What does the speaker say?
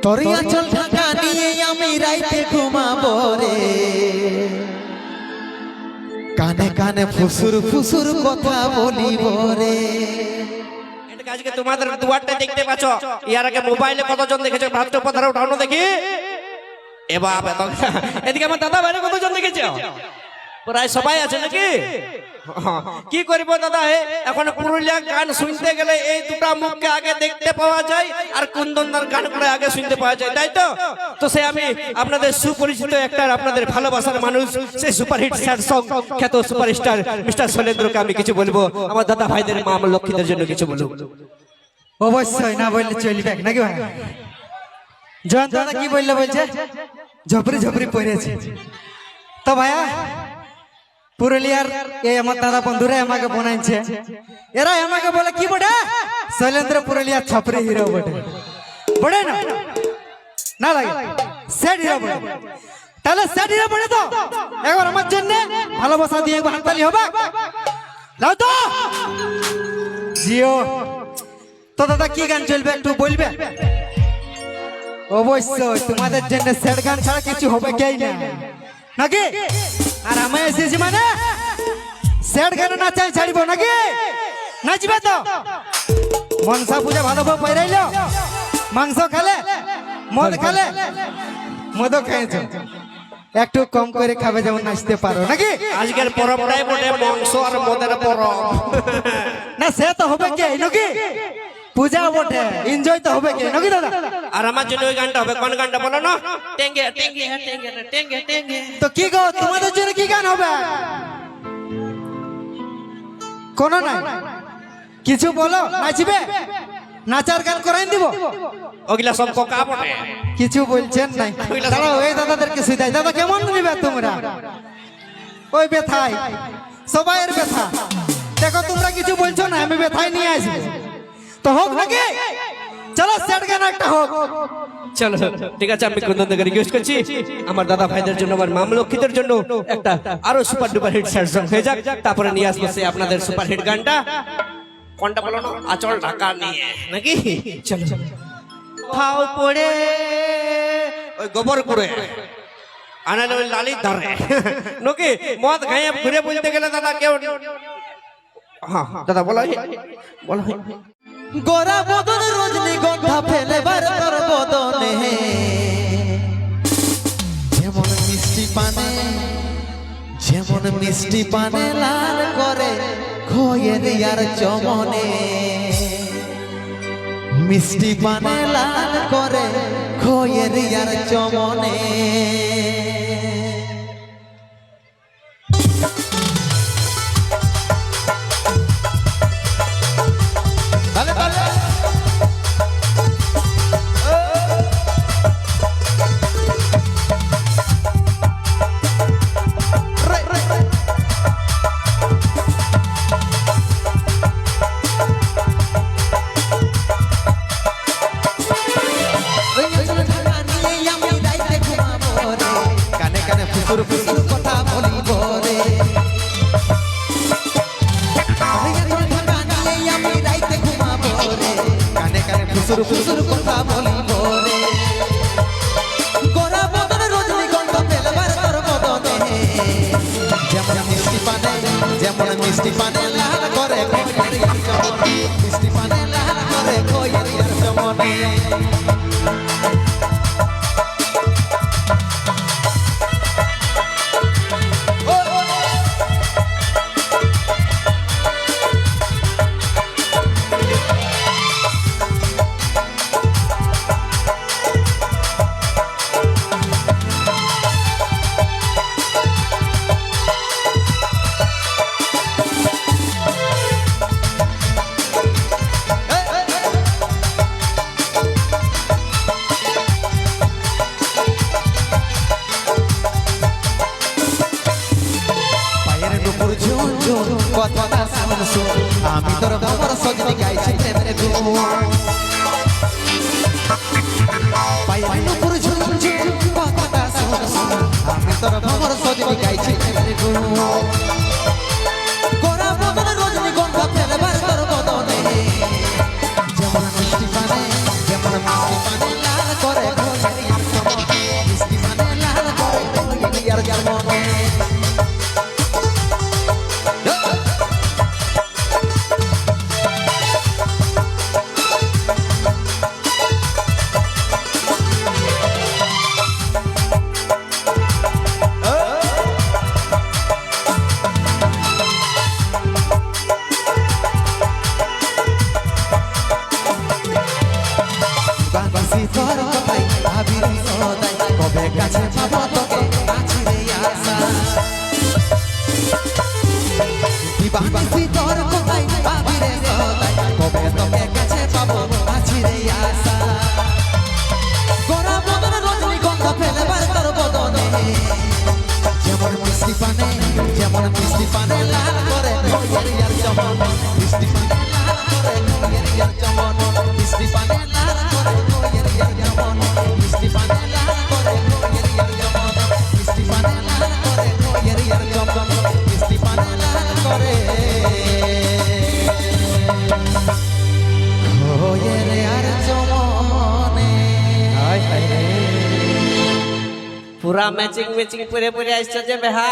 তোর আঁচল ঢাকা নিয়ে আমি রাইতে ঘুমাবো রে, কানে কানে ফুসুর ফুসুর কথা বলিব রে। আজকে তোমাদের দুয়ারটা দেখতে পাচ্ছ, ইয়ার আগে মোবাইলে কতজন দেখেছো? ভাত পথারে উঠানো দেখি। এবার এদিকে আমার দাদা ভাইরা কতজন দেখেছো? প্রায় সবাই আছে নাকি? কি করবো দাদা, এখন পুরুলিয়া গান শুনতে গেলে এই দুটা মুখকে আগে দেখতে পাওয়া যায় আর কুন্দনদার গানগুলো আগে শুনতে পাওয়া যায়, তাই তো? তো সে আমি আপনাদের সুপরিচিত একটা আপনাদের ভালোবাসার মানুষ, সেই সুপারহিট স্যাড সং খ্যাত সুপারস্টার মিস্টার শৈলেন্দ্রকে আমি কিছু বলবো। আমার দাদা ভাইদের মা আমার লক্ষ্মীদের জন্য কিছু বলবো। অবশ্যই, না বললে চলবে নাকি ভাই? জয়ন্ত দাদা কি বললে বলছে? ঝপড়ি ঝপড়ি পড়েছে তো ভাইয়া। পুরুলিয়ার এই আমার দাদা বন্ধুরা আমাকে বানাইছে, এরা আমাকে বলে কি বটে, শৈলেন্দ্র পুরুলিয়ার ছাপরি হিরো বটে। বটে না? না লাগে সেট হিরো বটে। তাহলে সেট হিরো বটে তো একবার আমার জন্য ভালোবাসা দিয়ে একবার হাততালি হবে। লাও তো জিও। তো দাদা কি গান চলবে একটু বলবে? অবশ্যই তোমাদের জন্য সেট গান ছাড়া কিছু হবে কেই না নাকি? আর আমি এসেছি মানে সেট গান নাচাই ছাড়িব নাকি? নাচবে তো? মনসা পূজা ভালো ভাবে পাইরাইল, মাংস খালে মদ খালে, মদ খাইছ একটু কম করে খাবে যেমন নাচতে পারো নাকি? আজকের পরবটাই বটে মাংস আর মদের পরব। না সে তো হবে কে নাকি? পূজা বটে, এনজয় তো হবে কে নাকি দাদা? আর আমার জন্য ওই গানটা হবে, কোন গানটা বলো না? টেঙ্গে টেঙ্গে টেঙ্গে টেঙ্গে টেঙ্গে। তো কি গো তোমাদের জন্য কি গান হবে? কোন নাই কিছু বলো, নাচবে? নাচার গান করাই দিব? ওগুলা সব কোকা বটে। কিছু বলছেন নাই? দাঁড়াও ওই দাদাদেরকে সুইদাই। দাদা কেমন নিবে তোমরা? ওই ব্যথাই সবাইয়ের ব্যথা। দেখো তোমরা কিছু বলছো না, আমি ব্যথাই নিয়ে আসবো তো হোক নাকি? চলো সেট গান একটা হোক। চলো ঠিক আছে, আমি কুন্দনদাকে রিকোয়েস্ট করছি আমার দাদা ভাইদের জন্য, আমার মাম লক্ষ্মীদের জন্য একটা আরো super duper hit sad song হয়ে যাক, তারপরে নিয়ে আসবো সে আপনাদের সুপার হিট গানটা। কোনটা বলো না? আঁচল ঢাকা নিয়ে নাকি? চলো খাও পড়ে ওই গোবর কুড়ে আনালে ওই লালি ধরে নাকি? মদ খাইয়ে ঘুরে বলতে গেলে দাদা কেউ। হ্যাঁ দাদা বলো বলো। গোরা বদন রজনী গন্ধা ফেলেবার তোর বদনে, যেমন মিষ্টি পানে, যেমন মিষ্টি পানে লাল করে খয়ের ইয়ার চমনে, মিষ্টি পানে লাল করে খয়ের ইয়ার চমনে। ফুসুর ফুসুর কথা বলিব রে, আমি রাইতে ঘুমাবো রে, কানে কানে ফুসুর ফুসুর কথা বলিব রে। গোরা বদন রজনীগন্ধা ফেলবার তোর বদনে, যেমন মিষ্টি পানে, যেমন মিষ্টি পানে লাল করে খয়ের চমনে, মিষ্টি পানে লাল করে খয়ের চমনে। পুরা ম্যাচিং ম্যাচিং পরে পরে আসছে যে বেহা